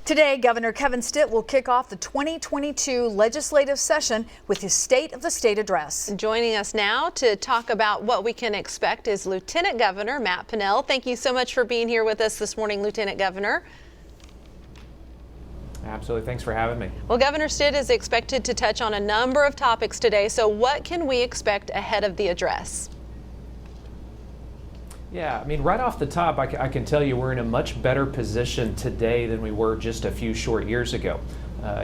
Today, Governor Kevin Stitt will kick off the 2022 legislative session with his State of the State address. Joining us now to talk about what we can expect is Lieutenant Governor Matt Pinnell. Thank you so much for being here with us this morning, Lieutenant Governor. Absolutely. Thanks for having me. Well, Governor Stitt is expected to touch on a number of topics today. So what can we expect ahead of the address? Yeah, I mean, right off the top, I can tell you we're in a much better position today than we were just a few short years ago.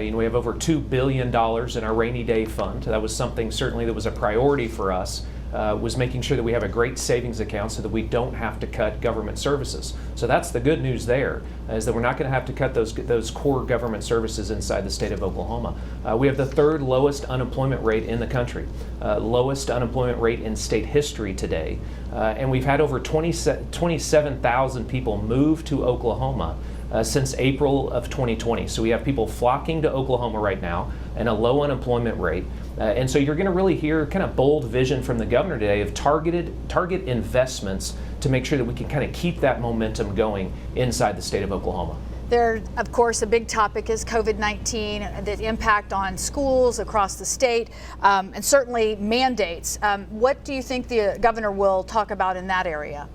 We have over $2 billion in our rainy day fund. That was something certainly that was a priority for us, was making sure that we have a great savings account so that we don't have to cut government services. So that's the good news there, is that we're not going to have to cut those core government services inside the state of Oklahoma. We have the third lowest unemployment rate in the country, lowest unemployment rate in state history today, and we've had over 27,000 people move to Oklahoma since April of 2020. So we have people flocking to Oklahoma right now and a low unemployment rate. And so you're going to really hear kind of bold vision from the governor today of target investments to make sure that we can kind of keep that momentum going inside the state of Oklahoma. There, of course, a big topic is COVID-19, the impact on schools across the state, and certainly mandates. What do you think the governor will talk about in that area?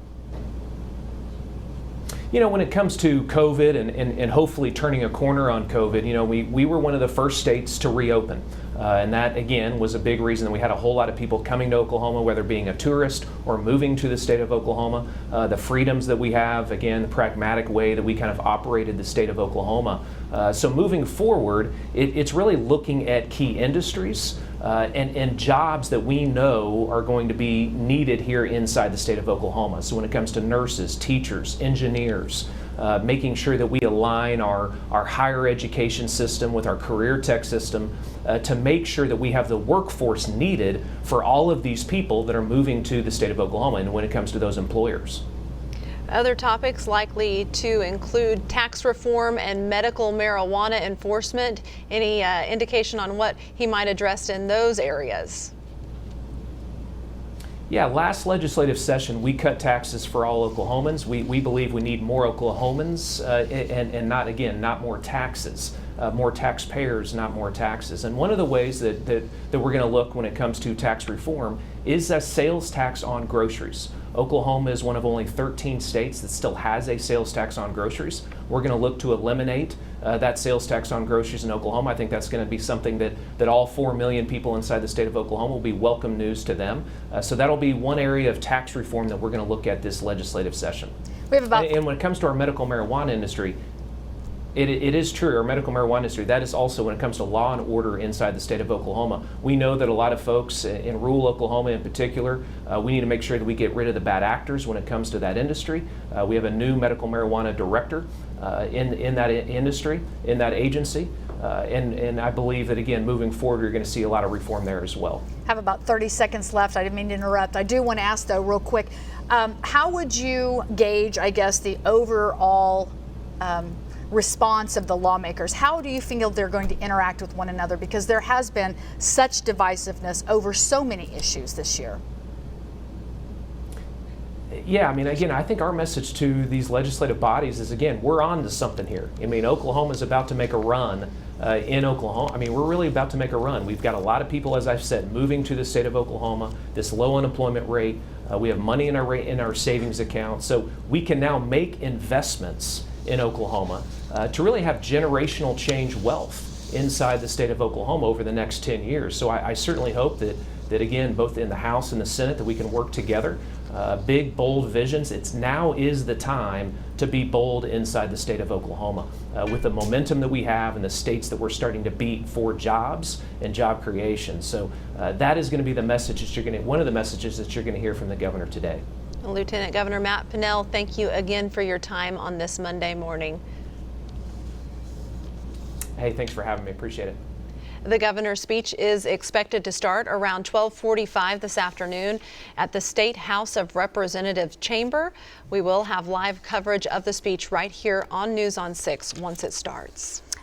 You know, when it comes to COVID and hopefully turning a corner on COVID, you know, we were one of the first states to reopen. And that, again, was a big reason that we had a whole lot of people coming to Oklahoma, whether being a tourist or moving to the state of Oklahoma. The freedoms that we have, again, the pragmatic way that we kind of operated the state of Oklahoma. So moving forward, it's really looking at key industries and jobs that we know are going to be needed here inside the state of Oklahoma. So when it comes to nurses, teachers, engineers, making sure that we align our higher education system with our career tech system to make sure that we have the workforce needed for all of these people that are moving to the state of Oklahoma, and when it comes to those employers. Other topics likely to include tax reform and medical marijuana enforcement. Any indication on what he might address in those areas? Yeah, last legislative session, we cut taxes for all Oklahomans. We believe we need more Oklahomans and not more taxes. More taxpayers, not more taxes. And one of the ways that we're going to look when it comes to tax reform is a sales tax on groceries. Oklahoma is one of only 13 states that still has a sales tax on groceries. We're going to look to eliminate that sales tax on groceries in Oklahoma. I think that's going to be something that all 4 million people inside the state of Oklahoma will be welcome news to them. So that'll be one area of tax reform that we're going to look at this legislative session. And when it comes to our medical marijuana industry, it is true, our medical marijuana industry, that is also when it comes to law and order inside the state of Oklahoma. We know that a lot of folks in rural Oklahoma in particular, we need to make sure that we get rid of the bad actors when it comes to that industry. We have a new medical marijuana director in that industry, in that agency. And I believe that, again, moving forward, you're going to see a lot of reform there as well. Have about 30 seconds left. I didn't mean to interrupt. I do want to ask, though, real quick, how would you gauge, I guess, the overall response of the lawmakers? How do you feel they're going to interact with one another? Because there has been such divisiveness over so many issues this year. Yeah, I mean, again, I think our message to these legislative bodies is, again, we're on to something here. I mean, Oklahoma's about to make a run in Oklahoma. I mean, we're really about to make a run. We've got a lot of people, as I've said, moving to the state of Oklahoma, this low unemployment rate. We have money in our savings account. So we can now make investments in Oklahoma to really have generational change wealth inside the state of Oklahoma over the next 10 years. So I certainly hope that again, both in the House and the Senate, that we can work together. Big, bold visions. Now is the time to be bold inside the state of Oklahoma with the momentum that we have and the states that we're starting to beat for jobs and job creation. So that is going to be the message that one of the messages that you're going to hear from the governor today. Lieutenant Governor Matt Pinnell, thank you again for your time on this Monday morning. Hey, thanks for having me. Appreciate it. The governor's speech is expected to start around 12:45 this afternoon at the State House of Representatives chamber. We will have live coverage of the speech right here on News on 6 once it starts.